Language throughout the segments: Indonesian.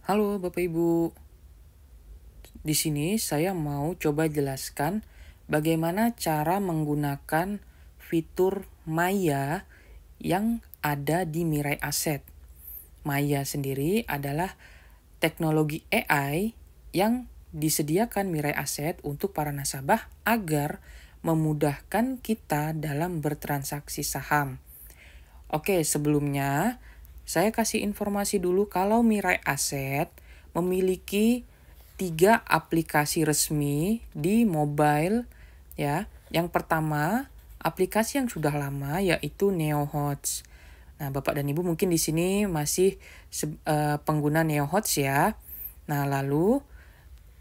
Halo Bapak Ibu, di sini saya mau coba jelaskan bagaimana cara menggunakan fitur Maya yang ada di Mirai Asset. Maya sendiri adalah teknologi AI yang disediakan Mirai Asset untuk para nasabah agar memudahkan kita dalam bertransaksi saham. Oke, sebelumnya saya kasih informasi dulu kalau Mirai Asset memiliki 3 aplikasi resmi di mobile ya. Yang pertama, aplikasi yang sudah lama yaitu NeoHots. Nah, Bapak dan Ibu mungkin di sini masih pengguna NeoHots ya. Nah, lalu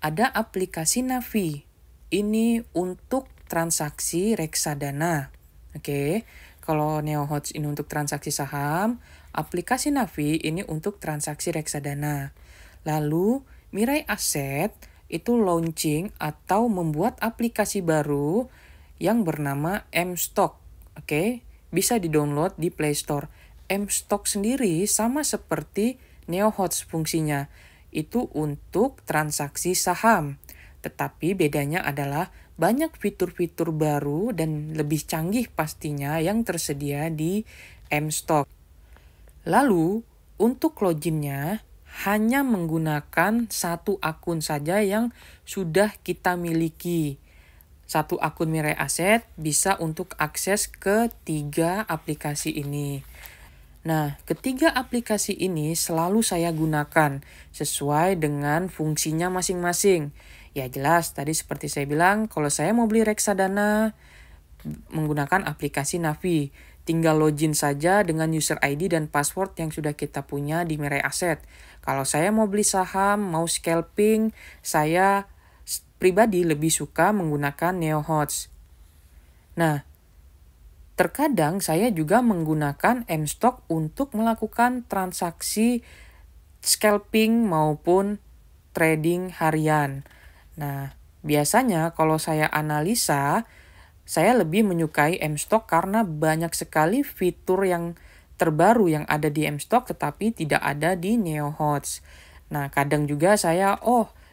ada aplikasi Navi. Ini untuk transaksi reksadana. Oke. Kalau NeoHots ini untuk transaksi saham, aplikasi Navi ini untuk transaksi reksadana. Lalu, Mirai Asset itu launching atau membuat aplikasi baru yang bernama M-Stock. Oke, bisa di-download di Play Store. M-Stock sendiri sama seperti NeoHots fungsinya. Itu untuk transaksi saham. Tetapi bedanya adalah banyak fitur-fitur baru dan lebih canggih pastinya yang tersedia di M-Stock. Lalu, untuk loginnya hanya menggunakan satu akun saja yang sudah kita miliki. Satu akun Mirai Asset bisa untuk akses ke 3 aplikasi ini. Nah, ketiga aplikasi ini selalu saya gunakan sesuai dengan fungsinya masing-masing. Ya jelas, tadi seperti saya bilang, kalau saya mau beli reksadana, menggunakan aplikasi Navi. Tinggal login saja dengan user ID dan password yang sudah kita punya di Mirai Asset. Kalau saya mau beli saham, mau scalping, saya pribadi lebih suka menggunakan NeoHots. Nah, terkadang saya juga menggunakan M-Stock untuk melakukan transaksi scalping maupun trading harian. Nah, biasanya kalau saya analisa, saya lebih menyukai M-Stock karena banyak sekali fitur yang terbaru yang ada di M-Stock tetapi tidak ada di NeoHots. Nah, kadang juga saya,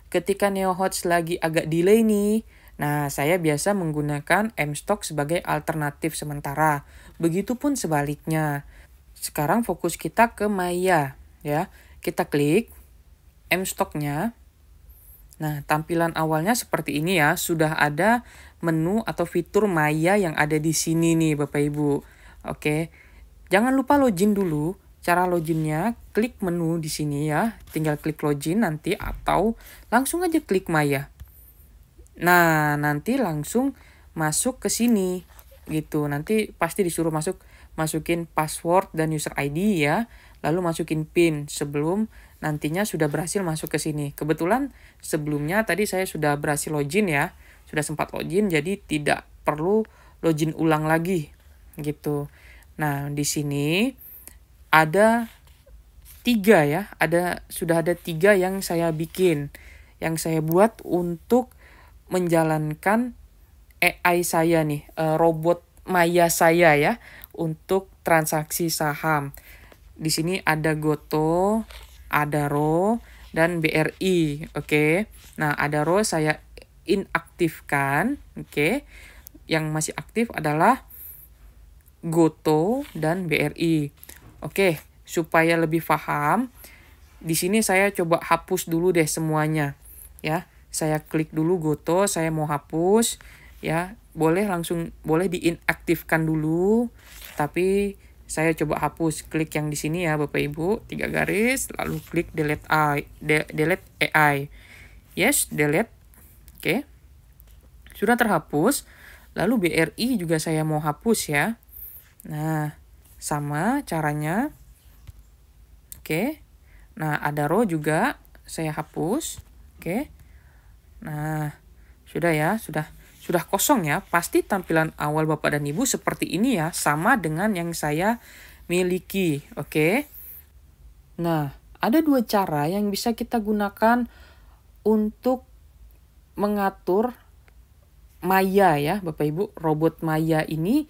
ketika NeoHots lagi agak delay nih, nah saya biasa menggunakan M-Stock sebagai alternatif sementara. Begitupun sebaliknya. Sekarang fokus kita ke Maya, ya. Kita klik M-Stock-nya. Nah, tampilan awalnya seperti ini ya, sudah ada menu atau fitur Maya yang ada di sini nih Bapak Ibu. Oke. Jangan lupa login dulu. Cara loginnya, klik menu di sini ya. Tinggal klik login nanti atau langsung aja klik Maya. Nah, nanti langsung masuk ke sini gitu. Nanti pasti disuruh masukin password dan user ID ya. Lalu masukin PIN sebelum nantinya sudah berhasil masuk ke sini. Kebetulan sebelumnya tadi saya sudah berhasil login ya. Sudah sempat login jadi tidak perlu login ulang lagi gitu. Nah, di sini ada 3 ya. Sudah ada 3 yang saya bikin. Yang saya buat untuk menjalankan AI saya nih, robot Maya saya ya, untuk transaksi saham. Di sini ada Goto, Adaro, dan BRI, oke. Nah, Adaro saya inaktifkan, oke. Yang masih aktif adalah Goto dan BRI. Oke, supaya lebih paham, di sini saya coba hapus dulu deh semuanya, ya. Saya klik dulu Goto, saya mau hapus, ya. Boleh diinaktifkan dulu, tapi saya coba hapus. Klik yang di sini ya Bapak Ibu, 3 garis, lalu klik delete AI. Yes, delete. Oke. Sudah terhapus. Lalu BRI juga saya mau hapus ya. Nah, sama caranya. Oke. Nah, Adaro juga saya hapus. Oke. Nah, sudah ya, sudah kosong ya. Pasti tampilan awal Bapak dan Ibu seperti ini ya, sama dengan yang saya miliki. Oke. Nah, ada 2 cara yang bisa kita gunakan untuk mengatur Maya ya, Bapak Ibu. Robot Maya ini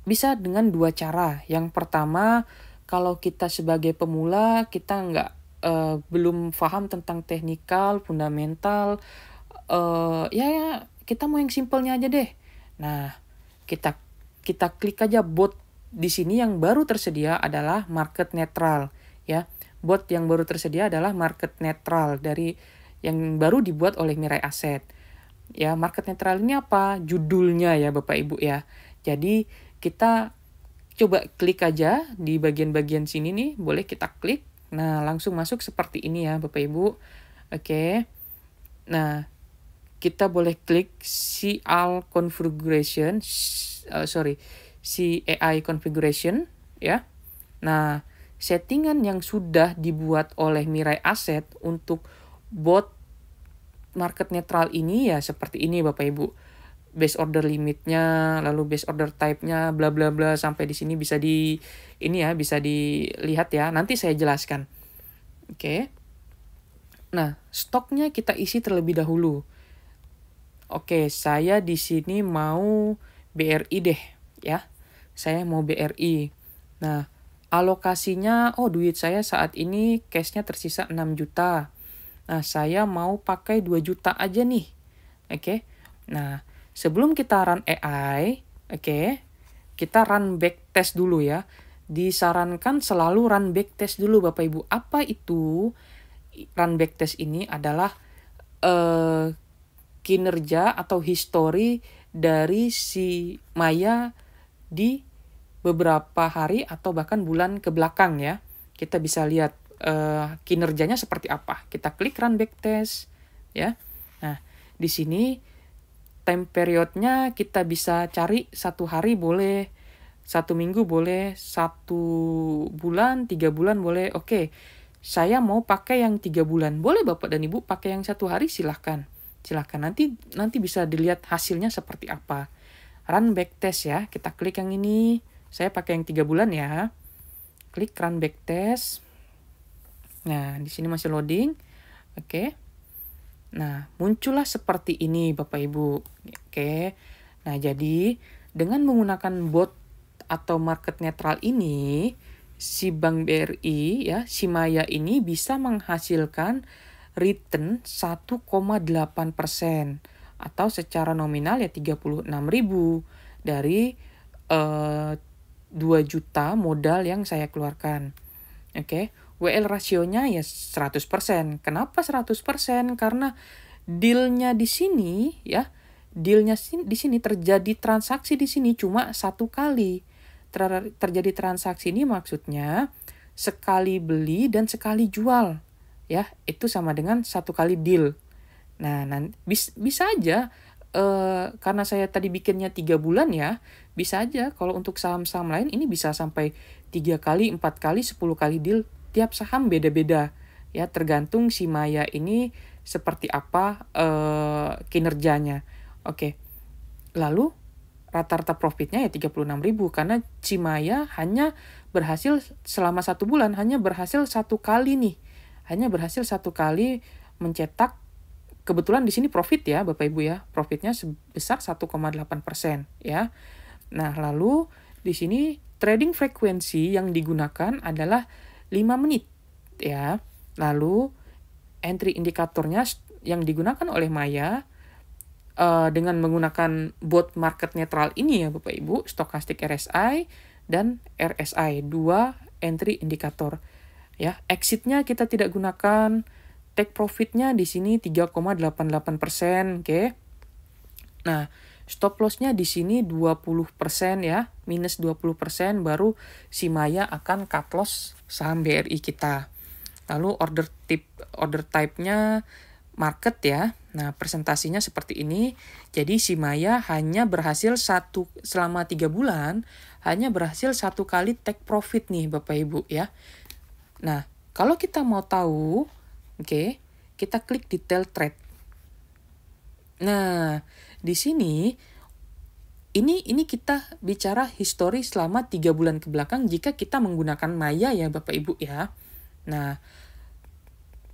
bisa dengan 2 cara. Yang pertama, kalau kita sebagai pemula, kita nggak belum paham tentang teknikal, fundamental, ya kita mau yang simpelnya aja deh. Nah, kita klik aja bot di sini. Yang baru tersedia adalah market netral, ya. Bot yang baru tersedia adalah market netral dari yang baru dibuat oleh Mirai Asset. Ya, market netral ini apa? Judulnya ya Bapak Ibu ya. Jadi kita coba klik aja di bagian-bagian sini nih, boleh kita klik. Nah, langsung masuk seperti ini ya Bapak Ibu. Oke. Nah, kita boleh klik CL configuration, CAI configuration ya. Nah, settingan yang sudah dibuat oleh Mirai Asset untuk bot market netral ini ya seperti ini Bapak Ibu. Base order limitnya, lalu base order type-nya, bla bla bla, sampai di sini bisa bisa dilihat ya. Nanti saya jelaskan. Oke. Nah, stoknya kita isi terlebih dahulu. Oke, saya di sini mau BRI deh ya. Saya mau BRI. Nah, alokasinya, duit saya saat ini cash-nya tersisa 6 juta. Nah, saya mau pakai 2 juta aja nih. Oke. Nah, sebelum kita run AI, kita run back test dulu ya. Disarankan selalu run back test dulu Bapak Ibu. Apa itu? Run back test ini adalah kinerja atau history dari si Maya di beberapa hari atau bahkan bulan ke belakang ya. Kita bisa lihat kinerjanya seperti apa. Kita klik run back test ya. Nah, di sini time periodnya kita bisa cari 1 hari boleh, 1 minggu boleh, 1 bulan, 3 bulan boleh. Oke, saya mau pakai yang 3 bulan. Boleh Bapak dan Ibu pakai yang 1 hari, silahkan. Nanti bisa dilihat hasilnya seperti apa. Run back test ya. Kita klik yang ini. Saya pakai yang 3 bulan ya. Klik run back test. Nah, di sini masih loading. Oke. Nah, muncullah seperti ini Bapak Ibu. Oke. Nah, jadi dengan menggunakan bot atau market netral ini, si Bank BRI ya, si Maya ini bisa menghasilkan return 1,8% atau secara nominal ya 36.000 dari 2 juta modal yang saya keluarkan. Oke. WL rasionya ya 100%. Kenapa 100%? Karena dealnya di sini ya, di sini terjadi transaksi di sini cuma 1 kali. Terjadi transaksi ini maksudnya sekali beli dan sekali jual. Ya, itu sama dengan 1 kali deal. Nah, bisa aja karena saya tadi bikinnya 3 bulan ya, bisa aja kalau untuk saham-saham lain ini bisa sampai 3 kali, 4 kali, 10 kali deal. Tiap saham beda-beda ya, tergantung si Maya ini seperti apa kinerjanya. Oke. Lalu rata-rata profitnya ya 36.000 karena si Maya hanya berhasil selama 1 bulan hanya berhasil 1 kali nih. Hanya berhasil 1 kali mencetak, kebetulan di sini profit ya Bapak Ibu ya. Profitnya sebesar 1,8% ya. Nah, lalu di sini trading frekuensi yang digunakan adalah 5 menit ya. Lalu entry indikatornya yang digunakan oleh Maya dengan menggunakan bot market netral ini ya Bapak Ibu, Stochastic RSI dan RSI, 2 entry indikator. Ya, exitnya kita tidak gunakan, take profitnya di sini 3,88%, oke. Nah, stop lossnya di sini 20% ya, minus 20% baru si Maya akan cut loss saham BRI kita. Lalu order type-nya market ya. Nah, presentasinya seperti ini. Jadi si Maya hanya berhasil selama 3 bulan hanya berhasil 1 kali take profit nih Bapak Ibu ya. Nah, kalau kita mau tahu, kita klik detail trade. Nah, di sini ini kita bicara histori selama 3 bulan ke belakang jika kita menggunakan Maya ya Bapak Ibu ya. Nah,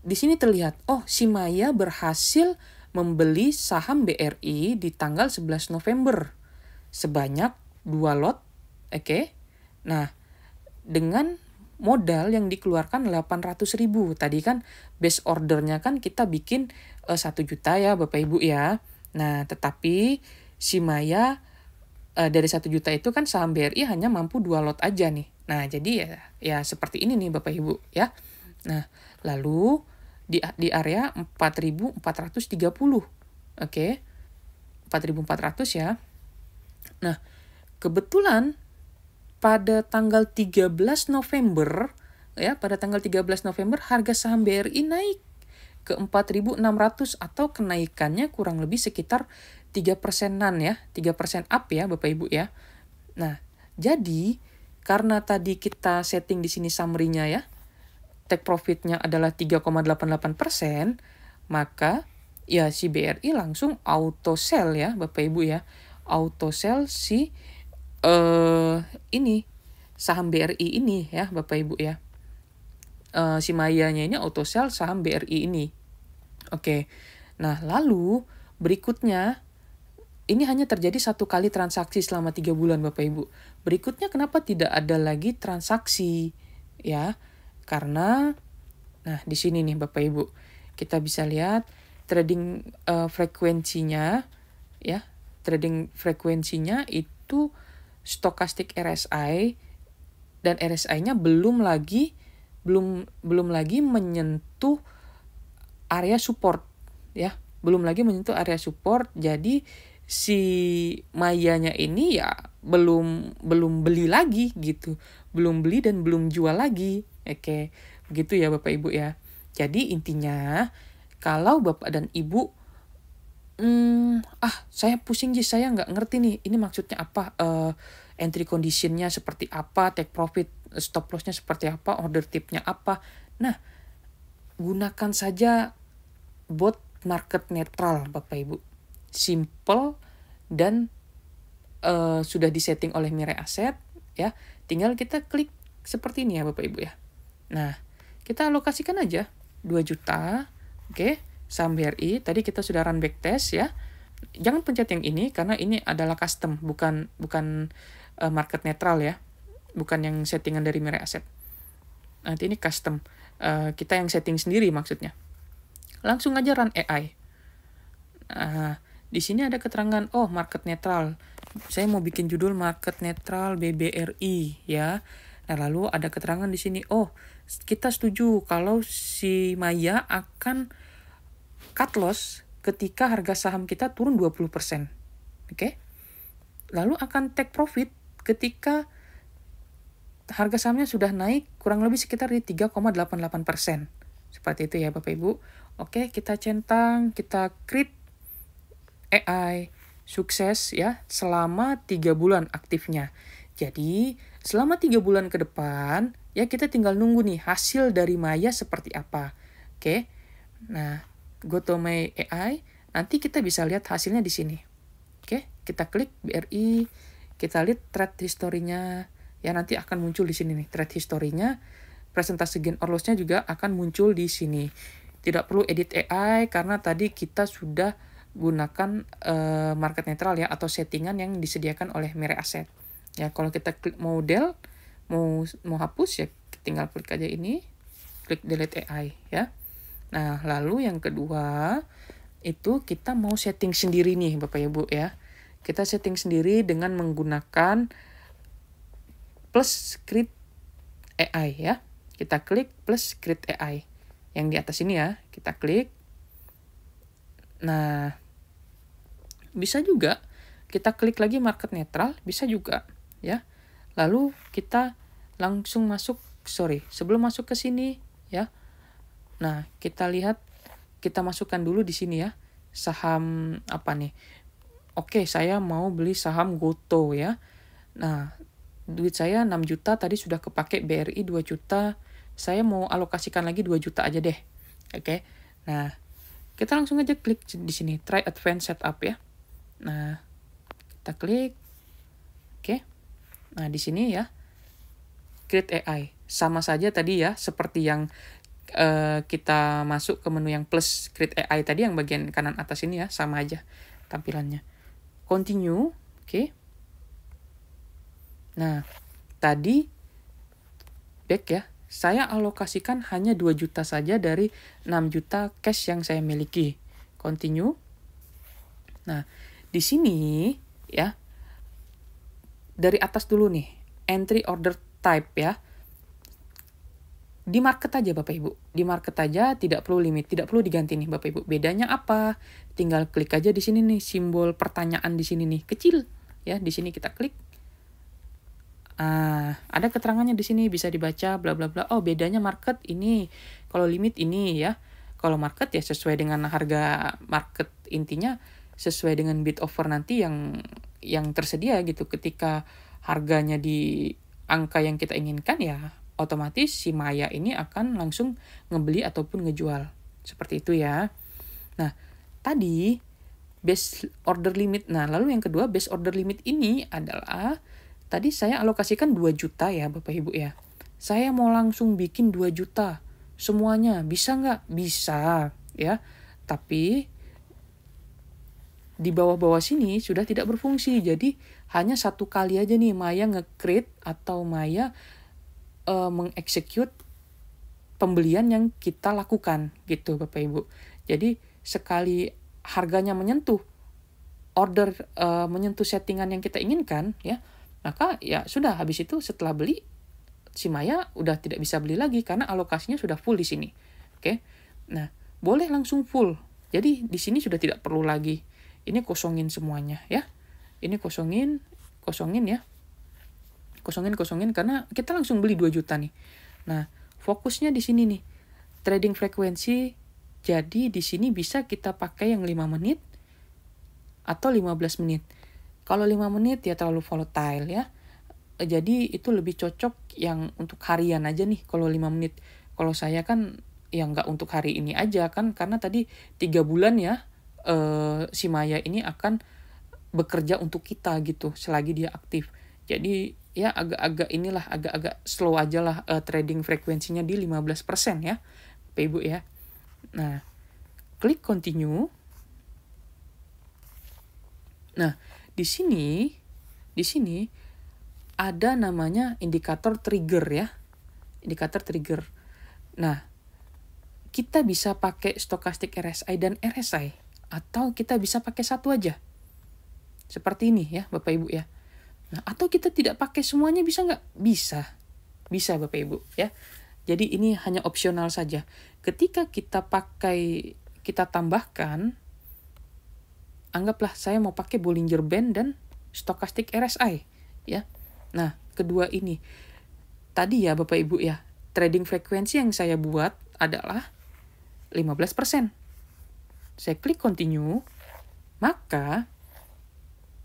di sini terlihat, si Maya berhasil membeli saham BRI di tanggal 11 November sebanyak 2 lot. Oke. Nah, dengan modal yang dikeluarkan 800.000. Tadi kan base ordernya kan kita bikin 1 juta ya Bapak Ibu ya. Nah, tetapi si Maya dari 1 juta itu kan saham BRI hanya mampu 2 lot aja nih. Nah, jadi ya seperti ini nih Bapak Ibu ya. Nah, lalu di area 4.430. Oke. 4.400 ya. Nah, kebetulan pada tanggal 13 November ya, pada tanggal 13 November harga saham BRI naik ke 4.600 atau kenaikannya kurang lebih sekitar 3%-an ya, 3% up ya Bapak Ibu ya. Nah, jadi karena tadi kita setting di sini summary-nya ya, take profit-nya adalah 3,88%, maka ya si BRI langsung auto sell ya Bapak Ibu ya. Auto sell si ini saham BRI ini ya Bapak Ibu ya. Si Mayanya ini auto sell saham BRI ini. Oke. Nah, lalu berikutnya ini hanya terjadi 1 kali transaksi selama 3 bulan Bapak Ibu. Berikutnya kenapa tidak ada lagi transaksi ya? Karena nah di sini nih Bapak Ibu, kita bisa lihat trading frekuensinya ya. Trading frekuensinya itu stokastik RSI, dan RSI-nya belum lagi menyentuh area support ya. Belum lagi menyentuh area support. Jadi si Mayanya ini ya belum beli lagi gitu. Belum beli dan belum jual lagi. Oke, begitu ya Bapak Ibu ya. Jadi intinya kalau Bapak dan Ibu saya pusing sih, saya nggak ngerti nih, ini maksudnya apa, entry conditionnya seperti apa, take profit, stop lossnya seperti apa, order tipnya apa. Nah, gunakan saja bot market netral Bapak Ibu. Simple dan sudah disetting oleh Mirai Asset ya. Tinggal kita klik seperti ini ya Bapak Ibu ya. Nah, kita alokasikan aja 2 juta. Oke. Saham BRI, tadi kita sudah run backtest ya. Jangan pencet yang ini karena ini adalah custom, bukan market netral ya. Bukan yang settingan dari Mirai Asset. Nanti ini custom. Kita yang setting sendiri maksudnya. Langsung aja run AI. Nah, di sini ada keterangan market netral. Saya mau bikin judul market netral BBRI ya. Nah, lalu ada keterangan di sini, kita setuju kalau si Maya akan cut loss ketika harga saham kita turun 20%. Oke? Lalu akan take profit ketika harga sahamnya sudah naik kurang lebih sekitar di 3,88%. Seperti itu ya Bapak Ibu. Oke, kita centang, kita create AI sukses ya selama 3 bulan aktifnya. Jadi, selama 3 bulan ke depan, ya kita tinggal nunggu nih hasil dari Maya seperti apa. Oke? Nah, go to my AI, nanti kita bisa lihat hasilnya di sini. Oke, kita klik BRI, kita lihat trade history-nya. Ya, nanti akan muncul di sini nih, trade history-nya. Presentasi gain or loss-nya juga akan muncul di sini. Tidak perlu edit AI karena tadi kita sudah gunakan market netral ya, atau settingan yang disediakan oleh Mirai Asset. Ya, kalau kita klik model, mau hapus ya, tinggal klik aja ini, klik delete AI ya. Nah, lalu yang kedua, itu kita mau setting sendiri nih Bapak Ibu ya. Kita setting sendiri dengan menggunakan plus script AI ya. Kita klik plus script AI. Yang di atas ini ya, kita klik. Nah, bisa juga kita klik lagi market netral, bisa juga ya. Lalu kita langsung sebelum masuk ke sini ya. Nah, kita lihat, kita masukkan dulu di sini ya, saham apa nih. Oke, saya mau beli saham Goto ya. Nah, duit saya 6 juta, tadi sudah kepake BRI 2 juta. Saya mau alokasikan lagi 2 juta aja deh. Oke. Nah, kita langsung aja klik di sini, try advanced setup ya. Nah, kita klik. Oke. Nah, di sini ya, create AI. Sama saja tadi ya, seperti yang kita masuk ke menu yang plus create AI tadi yang bagian kanan atas ini ya, sama aja tampilannya. Continue, oke. Nah, tadi back ya. Saya alokasikan hanya 2 juta saja dari 6 juta cash yang saya miliki. Continue. Nah, di sini ya, dari atas dulu nih, entry order type ya. Di market aja Bapak Ibu. Di market aja, tidak perlu limit, tidak perlu diganti nih Bapak Ibu. Bedanya apa? Tinggal klik aja di sini nih, simbol pertanyaan di sini nih, kecil ya. Di sini kita klik. Ada keterangannya di sini, bisa dibaca bla bla bla. Oh, bedanya market ini, kalau limit ini ya. Kalau market ya sesuai dengan harga market, intinya sesuai dengan bid offer nanti yang tersedia gitu. Ketika harganya di angka yang kita inginkan ya, otomatis si Maya ini akan langsung ngebeli ataupun ngejual. Seperti itu ya. Nah, tadi base order limit. Nah, lalu yang kedua, base order limit ini adalah tadi saya alokasikan 2 juta ya Bapak Ibu ya. Saya mau langsung bikin 2 juta. Semuanya bisa nggak? Bisa ya. Tapi di bawah-bawah sini sudah tidak berfungsi. Jadi hanya satu kali aja nih Maya nge-create atau Maya mengeksekut pembelian yang kita lakukan gitu Bapak Ibu. Jadi sekali harganya menyentuh menyentuh settingan yang kita inginkan ya, maka ya sudah, habis itu setelah beli si Maya udah tidak bisa beli lagi karena alokasinya sudah full di sini. Oke. Nah, boleh langsung full. Jadi di sini sudah tidak perlu lagi. Ini kosongin semuanya ya. Ini kosongin ya. Kosongin karena kita langsung beli 2 juta nih. Nah, fokusnya di sini nih. Trading frekuensi. Jadi di sini bisa kita pakai yang 5 menit atau 15 menit. Kalau 5 menit ya terlalu volatile ya. Jadi itu lebih cocok yang untuk harian aja nih kalau 5 menit. Kalau saya kan ya nggak untuk hari ini aja kan, karena tadi 3 bulan ya si Maya ini akan bekerja untuk kita gitu selagi dia aktif. Jadi ya agak-agak slow aja lah trading frekuensinya di 15% ya Bapak Ibu ya. Nah, klik continue. Nah, di sini ada namanya indikator trigger ya. Indikator trigger. Nah, kita bisa pakai stochastic RSI dan RSI atau kita bisa pakai satu aja. Seperti ini ya Bapak Ibu ya. Nah, atau kita tidak pakai semuanya, bisa nggak? Bisa. Bisa Bapak Ibu ya. Jadi ini hanya opsional saja. Ketika kita tambahkan, anggaplah saya mau pakai Bollinger Band dan stochastic RSI ya. Nah, kedua ini tadi ya Bapak Ibu ya, trading frekuensi yang saya buat adalah 15%. Saya klik continue, maka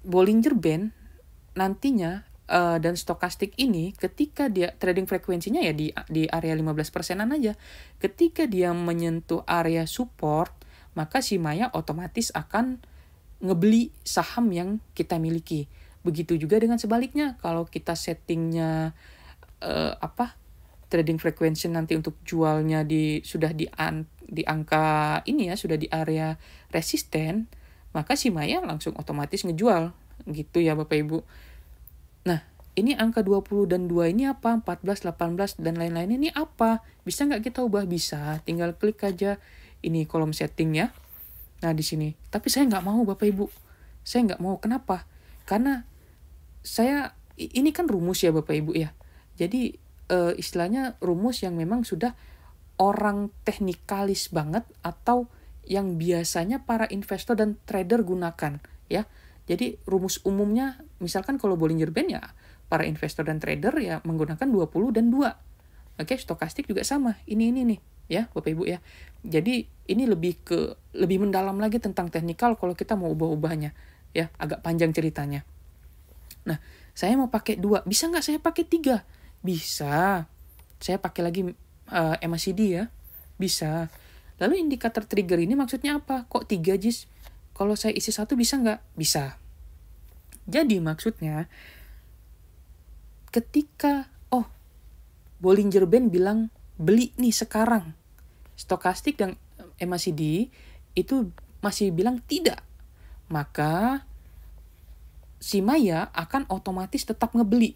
Bollinger Band nantinya dan stokastik ini ketika dia trading frekuensinya ya di area 15%-an aja. Ketika dia menyentuh area support, maka si Maya otomatis akan ngebeli saham yang kita miliki. Begitu juga dengan sebaliknya, kalau kita settingnya trading frekuensi nanti untuk jualnya sudah di angka ini ya, sudah di area resisten, maka si Maya langsung otomatis ngejual gitu ya Bapak Ibu. Nah, ini angka 20 dan 2 ini apa? 14, 18 dan lain-lain ini apa? Bisa nggak kita ubah? Bisa. Tinggal klik aja ini kolom setting ya. Nah, di sini. Tapi saya nggak mau Bapak Ibu. Saya nggak mau. Kenapa? Karena ini kan rumus ya Bapak Ibu ya. Jadi istilahnya rumus yang memang sudah orang teknikalis banget atau yang biasanya para investor dan trader gunakan ya. Jadi rumus umumnya misalkan kalau Bollinger Band ya para investor dan trader ya menggunakan 20 dan 2. Oke, stokastik juga sama. Ini nih ya Bapak Ibu ya. Jadi ini lebih mendalam lagi tentang teknikal kalau kita mau ubah-ubahnya ya, agak panjang ceritanya. Nah, saya mau pakai 2. Bisa nggak saya pakai 3? Bisa. Saya pakai lagi MACD ya. Bisa. Lalu indikator trigger ini maksudnya apa? Kok 3 Jis? Kalau saya isi 1 bisa nggak? Bisa. Jadi maksudnya ketika Bollinger Band bilang beli nih sekarang, stokastik dan MACD itu masih bilang tidak, maka si Maya akan otomatis tetap ngebeli.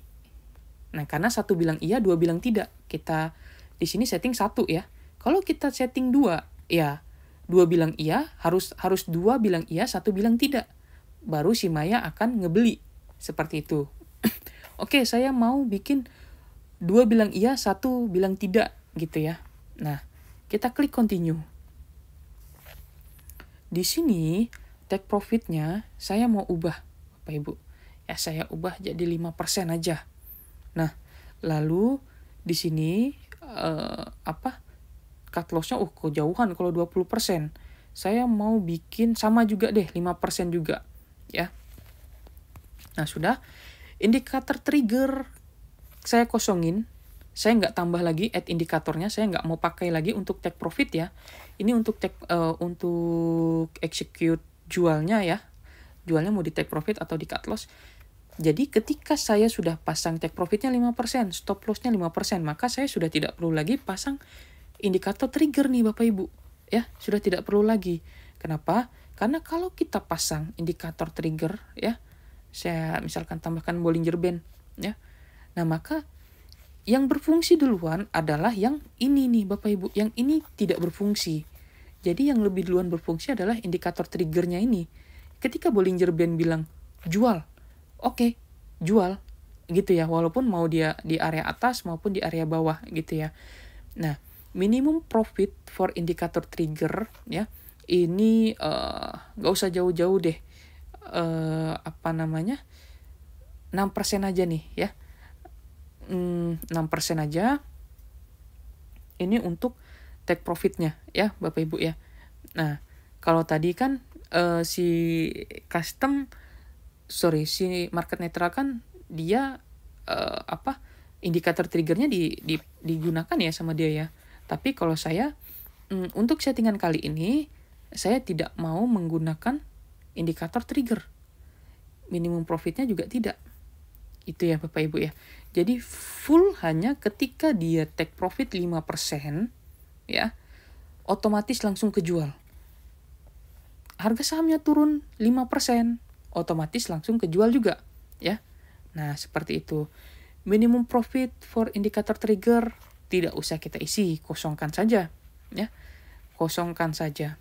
Nah, karena satu bilang iya, dua bilang tidak. Kita di sini setting 1 ya. Kalau kita setting 2, ya 2 bilang iya, harus 2 bilang iya, satu bilang tidak. Baru si Maya akan ngebeli. Seperti itu. Oke, saya mau bikin 2 bilang iya, satu bilang tidak gitu ya. Nah, kita klik continue. Di sini take profitnya saya mau ubah, Bapak Ibu. Ya, saya ubah jadi 5% aja. Nah, lalu di sini cut loss-nya kejauhan kalau 20%. Saya mau bikin sama juga deh, 5% juga, ya. Nah, sudah. Indikator trigger saya kosongin. Saya nggak tambah lagi add indikatornya, saya nggak mau pakai lagi untuk take profit ya. Ini untuk untuk execute jualnya ya. Jualnya mau di take profit atau di cut loss. Jadi ketika saya sudah pasang take profitnya 5%, stop lossnya 5%, maka saya sudah tidak perlu lagi pasang indikator trigger nih Bapak Ibu. Ya, sudah tidak perlu lagi. Kenapa? Karena kalau kita pasang indikator trigger ya, saya misalkan tambahkan Bollinger Band ya. Nah, maka yang berfungsi duluan adalah yang ini nih Bapak Ibu. Yang ini tidak berfungsi. Jadi yang lebih duluan berfungsi adalah indikator triggernya ini. Ketika Bollinger Band bilang jual, oke, jual gitu ya. Walaupun mau dia di area atas maupun di area bawah gitu ya. Nah, minimum profit for indikator trigger ya. Ini gak usah jauh-jauh deh. 6% aja nih ya. 6% aja. Ini untuk take profitnya ya Bapak Ibu ya. Nah, kalau tadi kan si market netral kan dia indikator triggernya digunakan ya sama dia ya. Tapi kalau saya untuk settingan kali ini saya tidak mau menggunakan indikator trigger. Minimum profitnya juga tidak. Itu ya Bapak Ibu ya. Jadi full hanya ketika dia take profit 5% ya, otomatis langsung kejual. Harga sahamnya turun 5%, otomatis langsung kejual juga ya. Nah, seperti itu. Minimum profit for indicator trigger tidak usah kita isi, kosongkan saja ya. Kosongkan saja.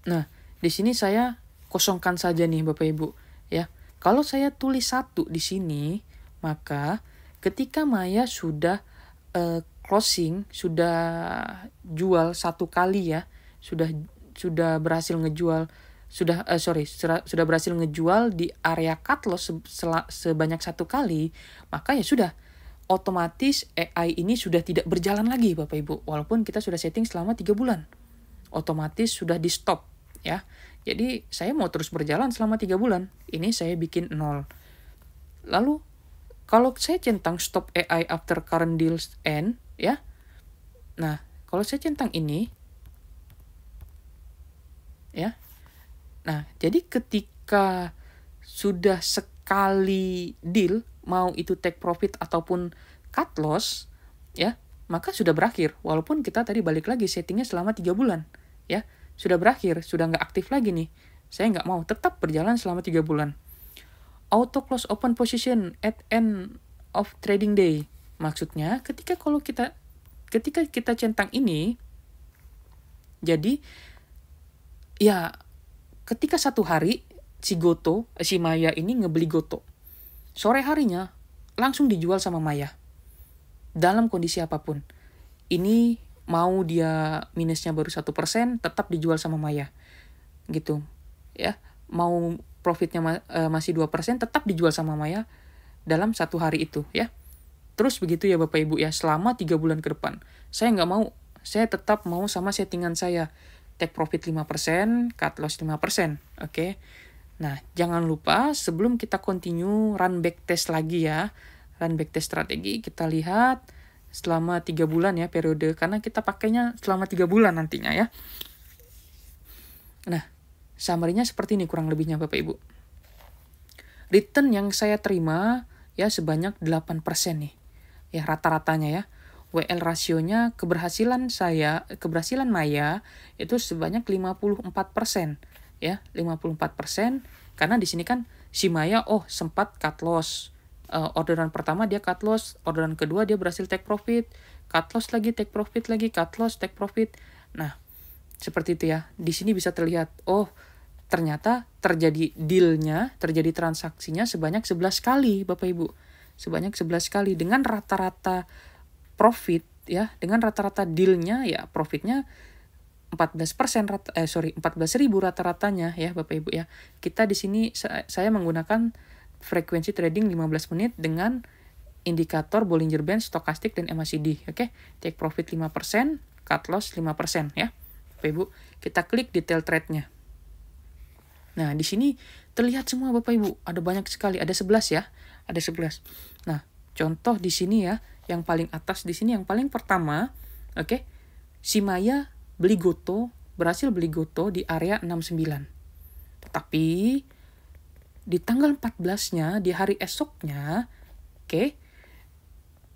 Nah, di sini saya kosongkan saja nih Bapak Ibu ya. Kalau saya tulis 1 di sini, maka ketika Maya sudah closing, sudah jual 1 kali ya, sudah berhasil ngejual, sudah berhasil ngejual di area cut loss sebanyak 1 kali, maka ya sudah, otomatis AI ini sudah tidak berjalan lagi Bapak Ibu, walaupun kita sudah setting selama 3 bulan. Otomatis sudah di stop ya. Jadi saya mau terus berjalan selama 3 bulan. Ini saya bikin 0. Lalu kalau saya centang stop AI after current deals end ya. Nah, kalau saya centang ini ya. Nah, jadi ketika sudah sekali deal, mau itu take profit ataupun cut loss ya, maka sudah berakhir. Walaupun kita tadi balik lagi settingnya selama 3 bulan ya. Sudah berakhir, sudah nggak aktif lagi nih. Saya nggak mau, tetap berjalan selama 3 bulan. Auto close open position at end of trading day. Maksudnya ketika kita centang ini, jadi ya ketika 1 hari si Maya ini ngebeli Goto. Sore harinya langsung dijual sama Maya. Dalam kondisi apapun. Ini mau dia minusnya baru 1%, tetap dijual sama Maya. Gitu. Ya, mau profitnya masih 2%, tetap dijual sama Maya dalam 1 hari itu ya. Terus begitu ya Bapak Ibu ya, selama 3 bulan ke depan. Saya nggak mau, saya tetap mau sama settingan saya. Take profit 5%, cut loss 5%. Oke. Nah, jangan lupa sebelum kita continue run back test lagi ya. Run back test strategi, kita lihat selama 3 bulan ya periode, karena kita pakainya selama 3 bulan nantinya ya. Nah, summary-nya seperti ini kurang lebihnya Bapak Ibu. Return yang saya terima ya sebanyak 8% nih. Ya rata-ratanya ya. WL rasionya keberhasilan Maya itu sebanyak 54% ya, 54%, karena di sini kan si Maya sempat cut loss Orderan pertama dia cut loss, orderan kedua dia berhasil take profit, cut loss lagi, take profit lagi, cut loss, take profit. Nah, seperti itu ya. Di sini bisa terlihat, oh ternyata terjadi dealnya, terjadi transaksinya sebanyak 11 kali Bapak Ibu. Sebanyak 11 kali dengan rata-rata profit ya, dengan rata-rata dealnya ya profitnya 14%, 14.000 rata-ratanya ya Bapak Ibu ya. Kita di sini saya menggunakan frekuensi trading 15 menit dengan indikator Bollinger Band, stokastik, dan MACD. Oke, take profit 5%, cut loss 5% ya. Bapak Ibu, kita klik detail trade-nya. Nah, di sini terlihat semua Bapak Ibu, ada banyak sekali, ada 11 ya. Ada 11. Nah, contoh di sini ya, yang paling atas di sini yang paling pertama, oke. Si Maya berhasil beli Goto di area 69. Tetapi di tanggal 14-nya, di hari esoknya, oke,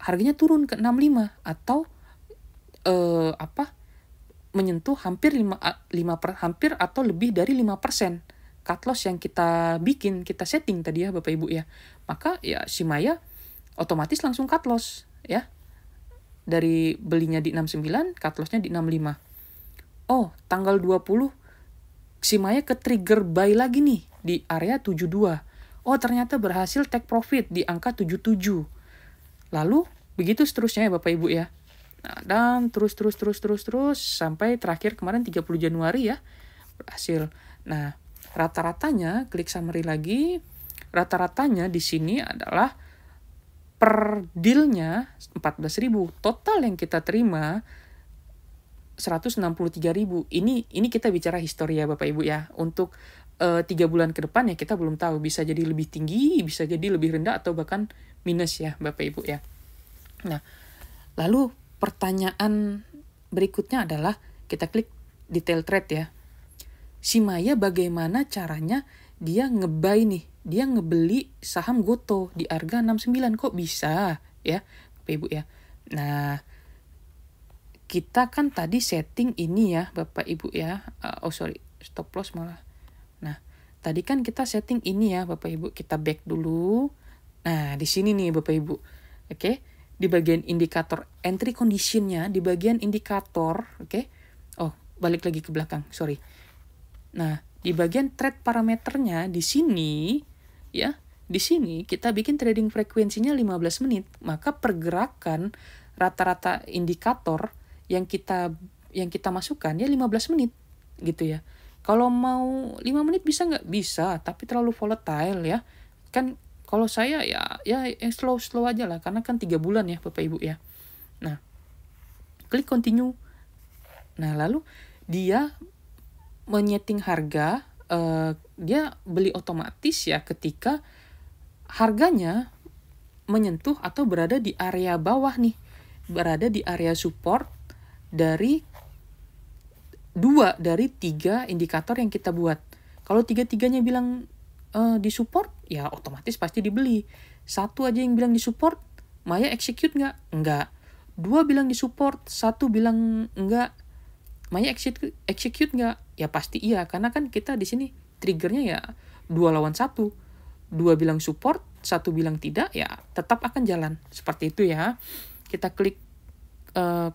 harganya turun ke 65 atau menyentuh hampir hampir atau lebih dari 5% cut loss yang kita setting tadi ya Bapak Ibu ya. Maka ya si Maya otomatis langsung cut loss ya. Dari belinya di 69, cut loss-nya di 65. Oh, tanggal 20 si Maya ke trigger buy lagi nih di area 72. Oh, ternyata berhasil take profit di angka 77. Lalu begitu seterusnya ya Bapak Ibu ya. Nah, dan terus sampai terakhir kemarin 30 Januari ya berhasil. Nah, rata-ratanya klik summary lagi. Rata-ratanya di sini adalah per dealnya 14.000. Total yang kita terima 163.000. Ini kita bicara histori ya Bapak Ibu ya. Untuk 3 bulan ke depan ya kita belum tahu, bisa jadi lebih tinggi, bisa jadi lebih rendah atau bahkan minus ya Bapak Ibu ya. Nah, lalu pertanyaan berikutnya adalah kita klik detail trade ya. Si Maya bagaimana caranya dia nge-buy nih? Dia ngebeli saham Goto di harga 69, kok bisa ya Bapak Ibu ya. Nah, kita kan tadi setting ini ya Bapak Ibu ya. Stop loss malah. Nah, tadi kan kita setting ini ya Bapak Ibu. Kita back dulu. Nah, di sini nih Bapak Ibu. Oke. Di bagian indikator entry condition-nya, di bagian indikator, oke. Oh, balik lagi ke belakang, sorry. Nah, di bagian trade parameternya di sini ya, di sini kita bikin trading frekuensinya 15 menit, maka pergerakan rata-rata indikator yang kita masukkan ya 15 menit gitu ya. Kalau mau 5 menit bisa nggak? Bisa, tapi terlalu volatile ya. Kan kalau saya ya slow aja lah, karena kan 3 bulan ya Bapak Ibu ya. Nah, klik continue. Nah, lalu dia menyeting harga, dia beli otomatis ya ketika harganya menyentuh atau berada di area bawah nih, berada di area support dari 2 dari 3 indikator yang kita buat. Kalau 3-3-nya bilang di support, ya otomatis pasti dibeli. 1 aja yang bilang di support, Maya execute nggak? Nggak. 2 bilang di support, 1 bilang nggak. Maya execute nggak? Ya pasti iya, karena kan kita di sini triggernya ya 2 lawan 1. 2 bilang support, 1 bilang tidak, ya tetap akan jalan. Seperti itu ya. Kita klik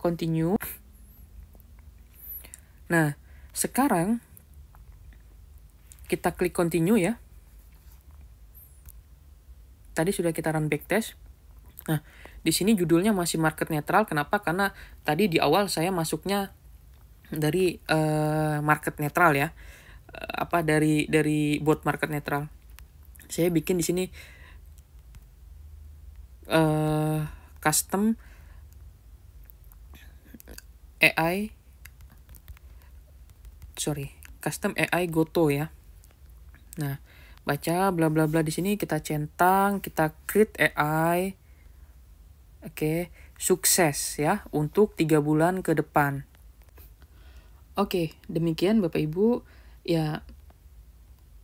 continue. Nah, sekarang kita klik continue ya. Tadi sudah kita run backtest. Nah, di sini judulnya masih market netral. Kenapa? Karena tadi di awal saya masuknya dari market netral ya. Dari bot market netral. Saya bikin di sini custom AI Goto ya. Nah, baca bla bla bla di sini, kita centang, kita create AI. Oke, sukses ya untuk 3 bulan ke depan. Oke, demikian Bapak Ibu ya.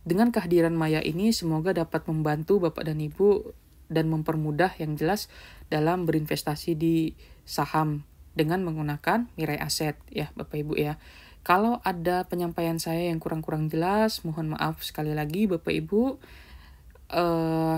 Dengan kehadiran Maya ini semoga dapat membantu Bapak dan Ibu dan mempermudah yang jelas dalam berinvestasi di saham dengan menggunakan Mirai Asset ya Bapak Ibu ya. Kalau ada penyampaian saya yang kurang-kurang jelas, mohon maaf sekali lagi Bapak Ibu. eh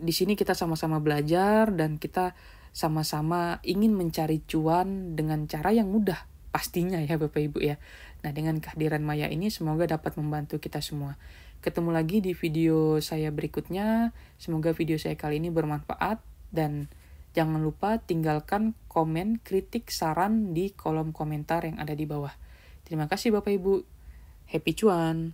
di sini kita sama-sama belajar dan kita sama-sama ingin mencari cuan dengan cara yang mudah pastinya ya Bapak Ibu ya. Nah, dengan kehadiran Maya ini semoga dapat membantu kita semua. Ketemu lagi di video saya berikutnya. Semoga video saya kali ini bermanfaat dan jangan lupa tinggalkan komen, kritik, saran di kolom komentar yang ada di bawah. Terima kasih Bapak Ibu. Happy cuan!